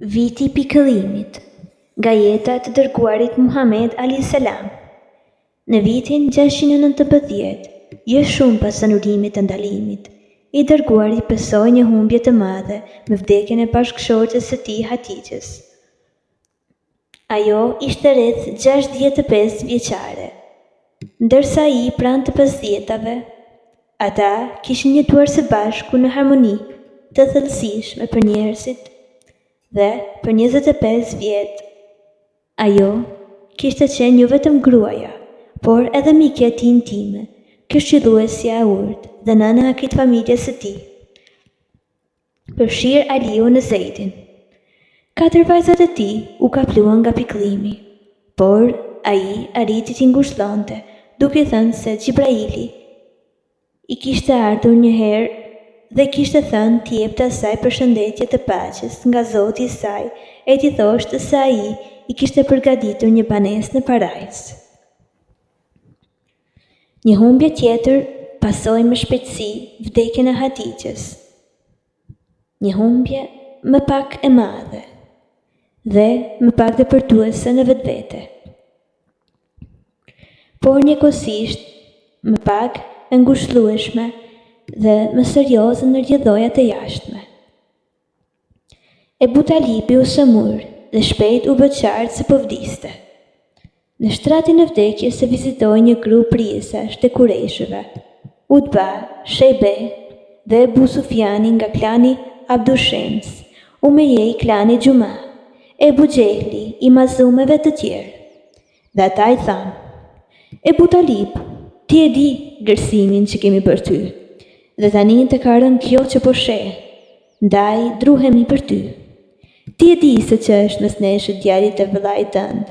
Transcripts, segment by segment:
Viti i pikëllimit, nga jeta të dërguarit Muhammed a.s. Në vitin 690, jo shumë pas sanurimit të ndalimit, i dërguari pësoi një humbje të madhe me vdekjen e bashkëshortes së tij Hatixhes. Ajo ishte rreth 65 vjeçare, ndërsa ai pranë të 50-tave. Ata kishin jetuar së bashku në harmoni të thellësishme për njerëzit dhe për 25 vjet. Ajo kishte qenë jo vetëm gruaja, por edhe mikja e tij intime, këshilluesja e urtë dhe nëna e këtij familjes së tij. Përfshir Aliu në Zeidin. 4 vajzat e tij u kapluan nga pikëllimi, por ai arriti t'i ngushëllonte, duke thënë se Xhibraili i kishte ardhur një herë dhe kishte thënë t'i jepte asaj përshëndetje të paqes nga Zoti i saj e t'i thoshte se ai i kishte përgatitur një banesë në parajs. Një humbje tjetër pasoi me shpejtësi vdekjen e Hatixhes. Një humbje më pak e madhe dhe më pak depërtuese në vetvete, por njëkohësisht më pak e ngushëllueshme dhe më serioze në rrjedhojat e jashtme. Ebu Talibi u shëmur dhe shpejt u bë qartë se po vdiste. Në shtratin e vdekjes se vizitoi një grup prijesash të Kurejshëve, Utba, Shejbe dhe Ebu Sufjani nga klani Abdushens, Umejej klani Gjuma, Ebu Gjehli i mazumeve të tjerë. Dhe ata i thanë: Ebu Talib, ti e di gërsimin që kemi për ty, dhe tani të ka rënë kjo që po sheh, ndaj druhemi për ty. Ti e di se që është mes nesh djalit të vëllait tënd,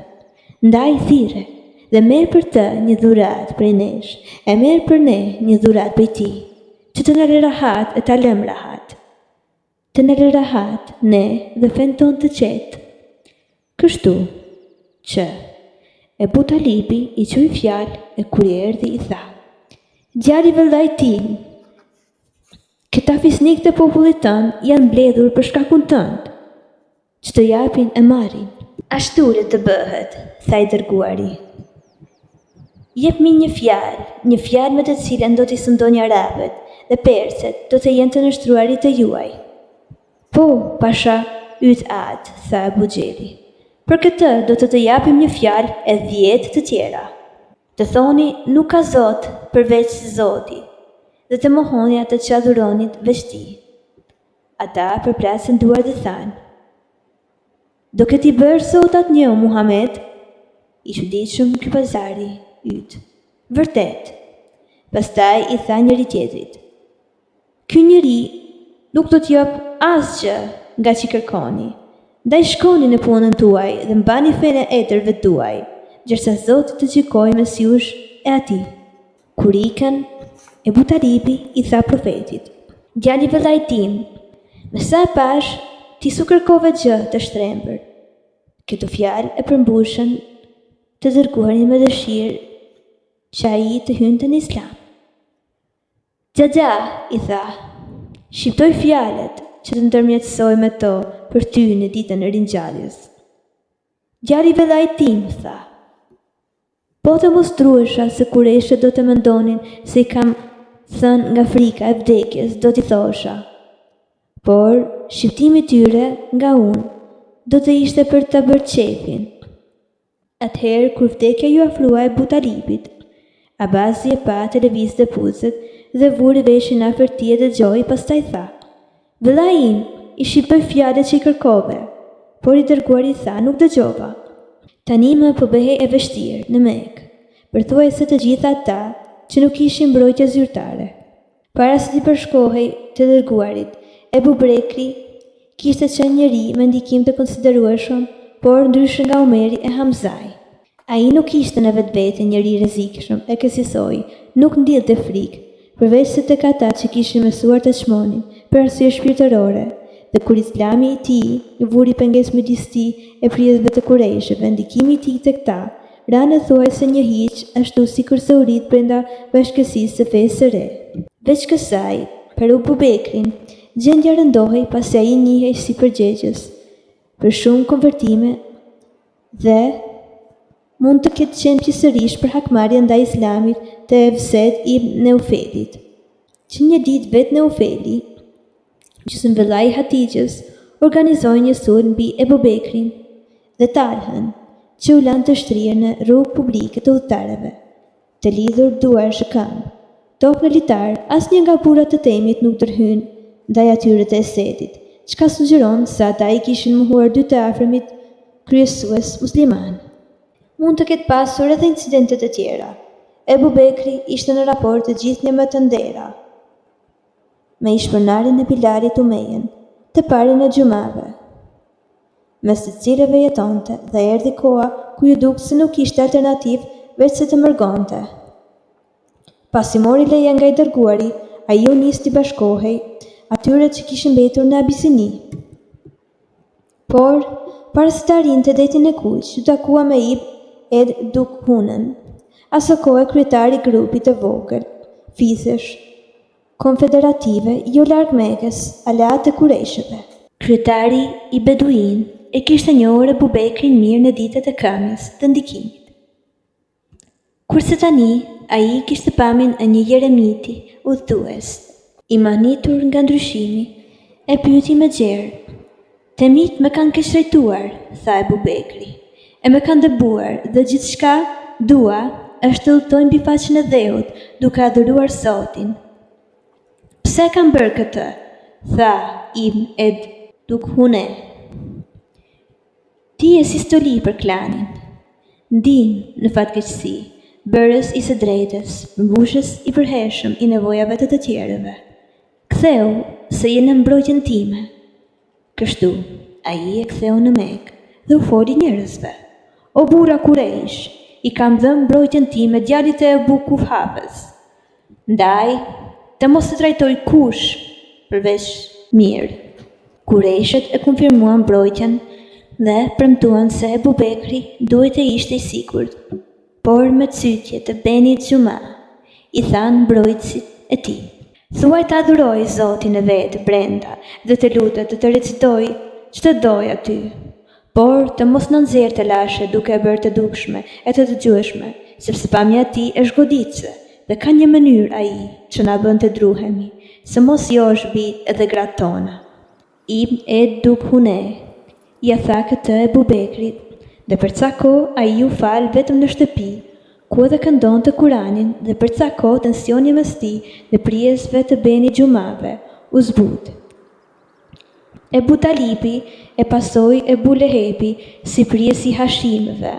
ndaj thirre dhe merr për të një dhuratë prej nesh, e merr për ne një dhuratë prej ti, që të na lë rahat e ta lëm rahat. Të na lë rahat ne dhe fen ton të qetë. Kështu që Ebu Talibi i qoi fjalë e kur i erdhi i tha: Djali vëllait tim, këta fisnik të popullit tënd janë mbledhur për shkakun tënd, që të japin e marrin. Ashtu le të bëhet, tha i dërguari. Jepmi një fjalë me të cilën do t'i sundoni arabët dhe perset do të jenë të nështruarit të juaj. Po, pasha, yt atë, tha Abu Gjeli. Për këtë do të japim një fjalë e 10 të tjera. Të thoni nuk ka Zot përveç Zoti, dhe të mohoni atë që adhuronit veç ti. Ata përplasën duar dhe thanë: Do këti bërë Zotat një o Muhammed? I çuditshëm ky pazari yt. Vërtet. Pastaj i tha njëri tjetrit: Ky njeri nuk do t'jap asgjë nga që kërkoni. Ndaj shkoni në punën tuaj dhe mbani fenë e etërve tuaj, gjersa Zoti të gjykojë mes jush e atij. Kur ikën, Ebu Talibi i tha profetit: Djali vëllait tim, me sa e pash, ti su kërkove gjë të shtrembër. Këto fjalë e përmbushën të dërguarin me dëshirë që ai të hynte në Islam. Xhaxha, i tha, shqiptoj fjalët që të ndërmjetësoj me to për ty në ditën e ringjalljes. Djali vëllait tim, tha, po të mos truesha se Kurejshët do të mendonin se i kam thënë nga frika e vdekjes, do t'i thosha, por shqiptimi tyre nga unë do të ishte për të bërë qefin. Atëherë kur vdekja ju afrua Ebu Talibit, Abazi e pa televiz dhe puzët dhe vuri veshin afër tij e dëgjoi, pastaj tha: Vëllai im, i shqiptoj fjalët që i kërkove, por i dërguari tha: Nuk dëgjova. Tani më po bëhej e vështirë në Mekë, përthuajse të gjitha ata që nuk ishin mbrojtje zyrtare. Para se t'i përshkohej të dërguarit, Ebu Bekri kishte qenë njeri me ndikim të konsiderueshëm, por ndryshe nga Omeri e Hamzai. Ai nuk ishte në vetvete njeri rrezikshëm e kësaj, nuk ndjelte frikë, përveç se tek ata që kishin mësuar të çmonin për arsye shpirtërore, dhe kur Islami i tij vuri pengesë midis tij e prijesve të Kurejshëve, ndikimi i tij tek ta ranë thuajse një hiq, ashtu sikur se u rit brenda bashkësisë së fesë së re. Veç kësaj, për Ebu Bekrin, gjendja rëndohej pasi ai njihej si përgjegjës për shumë konvertime dhe mund të ketë qenë pjesërisht për hakmarrje ndaj Islamit të Evsed ibn Neufelit, që një ditë vetë Neufeli, gjysmëvëllai i Hatixhës, organizoi një sulm mbi Ebu Bekrin dhe Talhën, që u lanë të shtrirë në rrugë publike të udhëtarëve, të lidhur duar shë këmbë. Tokë në litar, asnjë nga burrat të temit nuk tërhyn ndaj atyre të Esedit, çka sugjeron se ata i kishin mohuar dy të afërmit kryesues musliman. Mund të ketë pasur edhe incidente të tjera. Ebu Bekri ishte në raport të gjithnjë me të ndera, me ishpërndarin e Bilalit Umejen, të parin e xhumave, mes të cilëve jetonte dhe erdhi koha ku ju duk se nuk ishte alternativë veç se të mërgonte. Pasi mori leje nga i dërguari, ai u nis t'i bashkohej atyre që kishin mbetur në Abisini. Por, para se të arrinte detin e Kuq, u takua me Ibn Ed Dukhunën, aso kohë kryetari i grupit të vogël, fisesh konfederative jo larg Mekës, aleat të Kurejshëve. Kryetari i Beduin e kishte njohur Ebu Bekrin mirë në ditët e këmbjes të ndikimit. Kurse tani, ai kishte pamjen e një jeremiti udhëtues, i mahnitur nga ndryshimi, e pyeti me gjerë: "Temit më kanë keqtrajtuar", tha Ebu Bekri, "e më kanë dëbuar dhe gjithçka dua është të udhëtoj mbi faqen e dheut duke adhuruar Zotin." "Pse kanë bërë këtë?" tha Ibn Ed Dukhune. "Ti je si stoli për klanin. Ndihmë në fatkeqësi, bërës i së drejtës, mbushës i përhershëm i nevojave të të tjerëve. Ktheu se je në mbrojtjen time." Kështu, ai e ktheu në Mekë dhe u foli njerëzve: "O burra Kurejsh, i kam dhënë mbrojtjen time djalit e Ebu Kuhafës. Ndaj, të mos të trajtoj kush përveç mirë." Kurejshet e konfirmuan mbrojtjen dhe premtuan se Ebu Bekri duhet të ishte i sigurt, por me cytje të Beni Xhuma, i thanë mbrojtësit e tij: "Thuaj të adhuroj Zotin e vetë brenda dhe të lutet të recitoj ç'të doj aty, por të mos në nxjerrë të lashe duke e bërë të dukshme e të dëgjueshme, sepse pamja e tij është goditse dhe ka një mënyrë ai që na bën të druhemi, se mos jo është bi edhe gratë tona." Ibn Ed Dukhune ja tha këtë Ebu Bekrit, dhe për ca kohë ai u fal vetëm në shtëpi, ku edhe këndonte Kuranin, dhe për ca kohë tensioni mes tij dhe prijesve të Beni Xhumave u zbut. Ebu Talibi e pasoi Ebu Lehebi si prijesi i Hashimëve.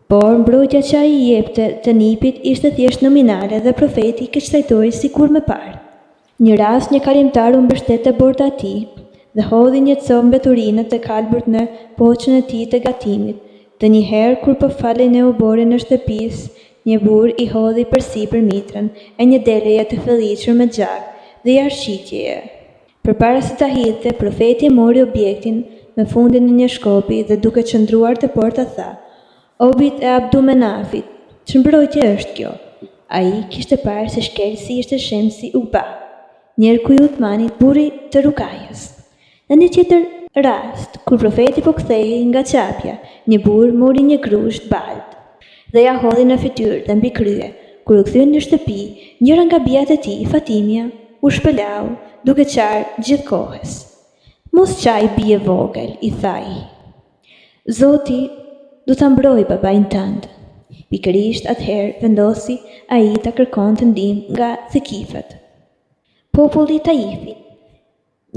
Por mbrojtja që ai i jepte të nipit ishte thjesht nominale dhe profeti keqtrajtoi sikur më parë. Një rast një kalimtar u mbështet te borda e tij dhe hodhi një copë mbeturinët të kalburt në poçën e tij të gatimit. Dhe një herë kur po falej në uborin në shtëpisë, një burr i hodhi përsipër mitrën e një deleje të fëlliqur me gjak dhe ja shqitjeje. Përpara se ta hidhte, profeti mori objektin me fundin e një shkopi dhe duke qëndruar te porta tha: "O bijt e Abdumenafit, ç'mbrojtje është kjo?" Ai kishte parë se shkelësi ishte Shemsi Uba, njerkuj i Uthmanit, burri të Rukajës. Në një tjetër rast, kur profeti po kthehej nga qapja, një burr mori një grusht balt dhe ja hodhi në fytyrë dhe mbi krye. Kur u kthye në shtëpi, njëra nga bijat e tij, Fatimia, u shpëlau duke qarë gjithkohës. "Mos qaj bie vogël", i tha ai. "Zoti do ta mbrojë babain tënd." Pikërisht atëherë vendosi ai ta kërkonte ndihmë nga Thekifët, populli i Taifit,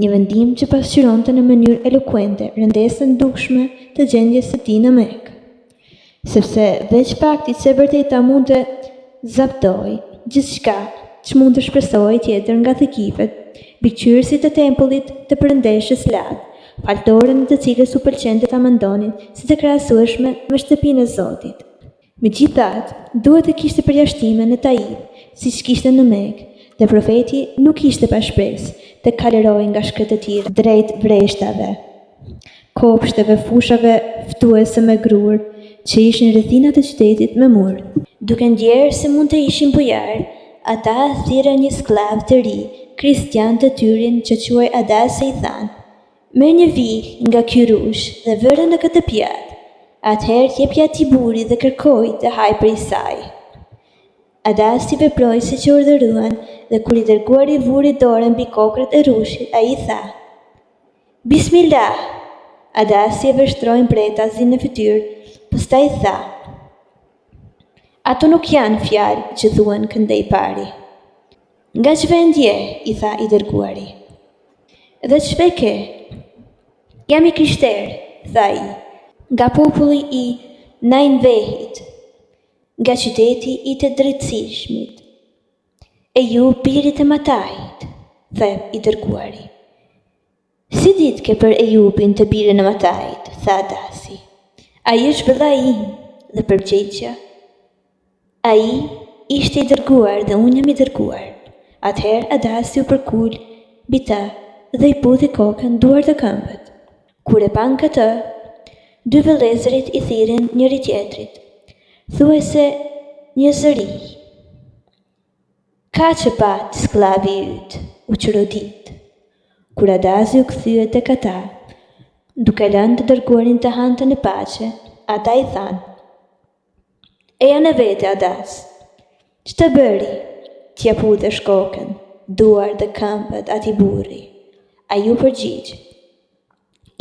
një vendim që pasqyronte në mënyrë elokuente rëndesën dukshme të gjendjes së tij në Mekë. Sepse veç faktit se vërteta mund të zaptoj gjithçka që mund të shpresojë tjetër nga Thekifët, biqyrësit e tempullit të Perëndeshës Lat, faltorën të cilës u pëlqente ta mendonin si të krahasueshme me shtëpinë e Zotit. Megjithatë, duhet të kishte përjashtime në Taif, siç kishte në Mekë, dhe profeti nuk ishte pa shpresë të kalerojë nga shkret e tij drejt vreshtave, kopshteve, fushave ftuese me grur që ishin rrethinat e qytetit me mur. Duke ndjerë se mund të ishin bujar, ata thirrën një skllav të ri, kristian të tyrin që quaj Adase, i thanë: Merr një vil nga ky rrush dhe vëre në këtë pjatë. Atëherë jepja atij buri dhe kërkoi të hajë prej saj. Adasi veproi siç e urdhëruan dhe kur i dërguari vuri dorën mbi kokrat e rrushit, ai tha: Bismillah. Adasi e vështroi mbretazin në fytyrë, pastaj tha: Ato nuk janë fjalë që thuan këndej pari. Nga ç'vend je? I tha i dërguari. Dhe ç've ke? Jam i krishterë, tha ai, nga populli i Nainvehit, nga qyteti i të drejtësishmit. E ju birit e Matajit, tha i dërguari. Si ditë ke për Ejubin të birin e Matajit, tha Adasi. Ai është vëlla im, dhe përgjigja. Ai ishte i dërguar dhe unë jam i dërguar. Atëherë Adasi u përkul mbi të dhe i puthi kokën duar të këmbët. Kur e pan këtë, dy vëllezërit i thirrën njëri tjetrit, thuajse një zëri. Ka që pat sklavi yt, u çrodit. Kur Adasi u kthye tek ata, duke lënë të dërguarin të hante në paqe, ata i thanë: Eja në vete, Adas, ç'të bëri? T'ja pudhësh kokën, duar dhe këmbët atij burri. Ai u përgjigj: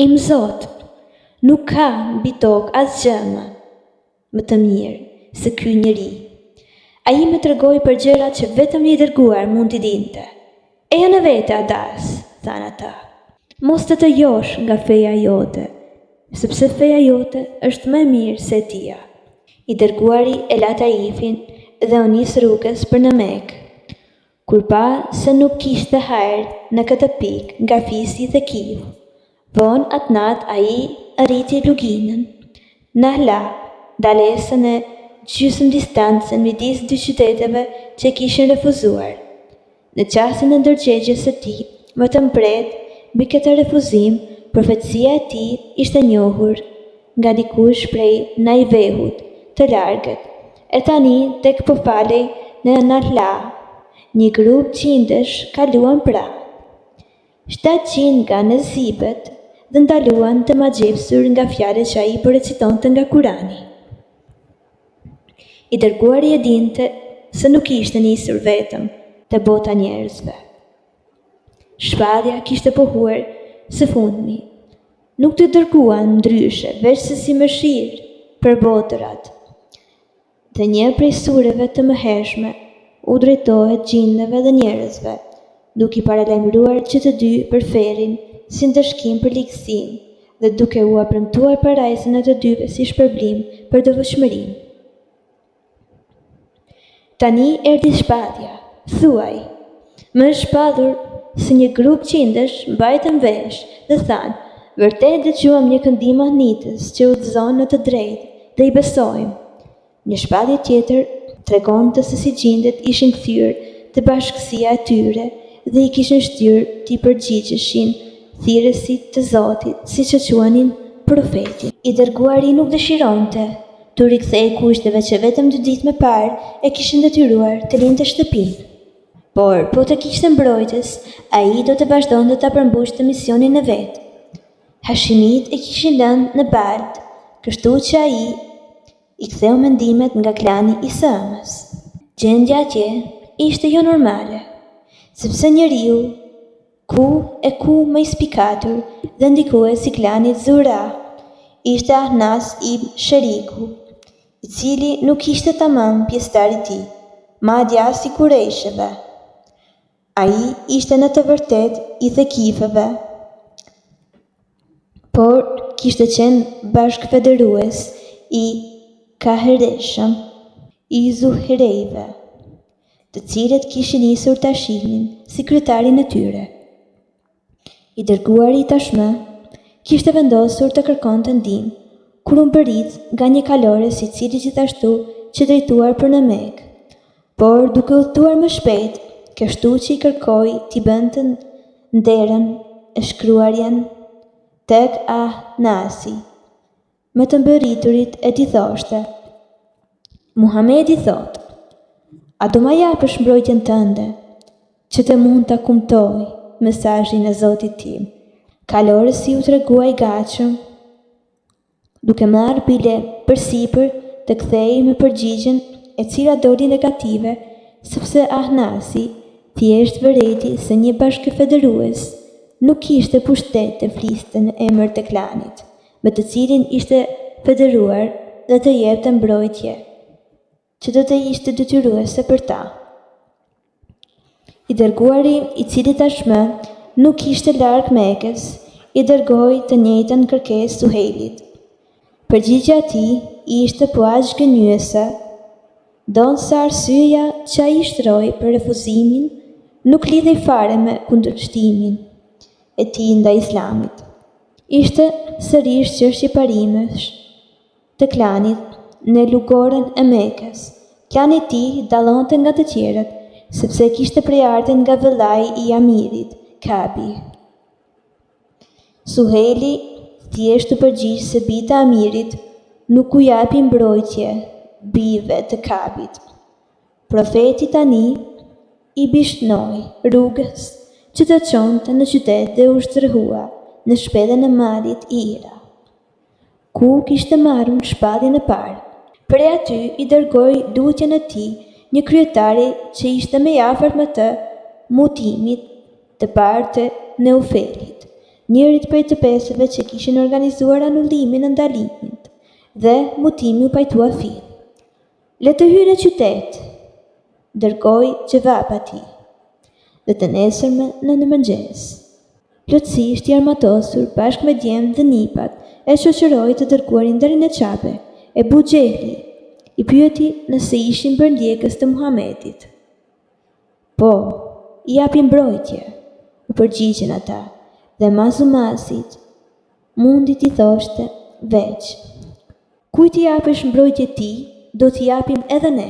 Im Zot, nuk ka mbi tokë asgjë më të mirë se ky njeri. Ai më tregoi për gjëra që vetëm një i dërguar mund t'i dinte. Eja në vete, Adas, thanë ata. Mos të josh nga feja jote, sepse feja jote është më e mirë se e tia. I dërguari e la Taifin dhe u nis rrugës për në Mekë. Kur pa se nuk kishte hajër në këtë pikë nga fisi dhe kiu, vonë atë natë ai arriti luginën në Ahla, dalesën e gjysmë distancën midis dy qyteteve që kishin refuzuar. Në qastin e ndërgjegjes së tij, më të mpret mbi këtë refuzim, profecia e tij ishte njohur nga dikush prej Naivehut të largët, e tani tek po falej në Ahla, një grup qindesh kaluan pra. 700 nga nezibet dhe ndaluan të magjepsur nga fjalët që ai po recitonte nga Kurani. I dërguari e dinte se nuk ishte nisur vetëm te bota njerëzve. Shpallja kishte pohuar së fundmi. Nuk të dërguan ndryshe, veç se si mëshirë për botërat. Dhe një prej sureve të mëhershme u drejtohet gjindëve dhe njerëzve, duke i paralajmëruar që të dy përferin si ndëshkim për ligësim dhe duke u premtuar parajsën e të dyve si shpërblim për devotshmërinë. Tani erdhi shpatja, thuaj, më është shpadur se një grup qindesh mbajtën vesh dhe thanë: vërtet dëgjuam një këndim mahnitës që udhëzon në të drejtë dhe i besojmë. Një shpatje tjetër tregonte se si gjindet ishin kthyer te bashkësia e tyre dhe i kishin shtyrë t'i përgjigjeshin thirrësit të Zotit, siç e quanin profetin. I dërguari nuk dëshironte t'u rikthej kushteve që vetëm 2 ditë më parë e kishin detyruar të lindte shtëpinë. Por, po të kishte mbrojtës, ai do të vazhdonte ta përmbushte misionin e vet. Hashimit e kishin lënë në Bald, kështu që ai i ktheu mendimet nga klani i Samës. Gjendja atje ishte jo normale, sepse njeriu ku më i spikatur dhe ndikues i klanit Zura ishte Ahnas ibn Sheriku, i cili nuk ishte tamam pjesëtar i tij, madje as i Kurejshëve. Ai ishte në të vërtetë i Thekifëve, por kishte qenë bashkëfederues i Kahereshëm, i Zuherejve, të cilët kishin nisur ta shihnin si kryetarin e tyre. I dërguari tashmë kishte vendosur të kërkonte ndihmë kur u mbërrit nga një kalores i cili gjithashtu që drejtuar për në Mekë, por duke udhëtuar më shpejt, kështu që i kërkoi t'i bënte nderën e shkruarjen tek Ahnasi, me të mbërriturit e t'i thoshte: Muhamedi thot: a do ma japësh mbrojtjen tënde, që të mund ta kumtoj mesazhin e Zotit tim? Kalorësi u tregua i gatshëm, duke marrë bile përsipër të kthehej me përgjigjen e cila doli negative, sepse Ahnasi thjesht vëreti se një bashkëfederues nuk kishte pushtet të fliste në emër të klanit, me të cilin ishte federuar dhe të jepte mbrojtje, që do të ishte detyruese për ta. I dërguari, i cili tashmë nuk ishte larg Mekës, i dërgoi të njëjtën kërkesë Suhejlit. Përgjigjja e tij ishte po aq gënjyese, ndonse arsyeja që ai shtroi për refuzimin nuk lidhej fare me kundërshtimin e tij ndaj Islamit. Ishte sërish çështje parimesh të klanit në lugorën e Mekës. Klani i tij dallonte nga të tjerët, sepse kishte prejardhjen nga vëllai i Amirit, Kabi. Suhejli thjesht u përgjigj se bita e Amirit nuk u japi mbrojtje bijve të Kabit. Profeti tani i bishnoi rrugës që të çonte në qytet dhe u shtrëhua në shpellën e malit i Hira, ku kishte marrur shpalljen e parë. Prej aty i dërgoi lutjen e tij një kryetari që ishte më i afërt me të, Mutimit, të parë të Neufelit, njërit prej të pesëve që kishin organizuar anullimin e ndalimit, dhe Mutimi u pajtua fill. Le të hyjë në qytet, dërgoi xhevap atij, dhe të nesërme në mëngjes. Plotësisht i armatosur bashkë me djemt dhe nipat, e shoqëroi të dërguarin deri në Qabe. Ebu Xehli i pyeti nëse ishin bërndjekës të Muhamedit. Po, i japi mbrojtje, u përgjigjen ata, dhe mazumasit mundi t'i thoshte veç: kujt i japësh mbrojtje ti, do t'i japim edhe ne.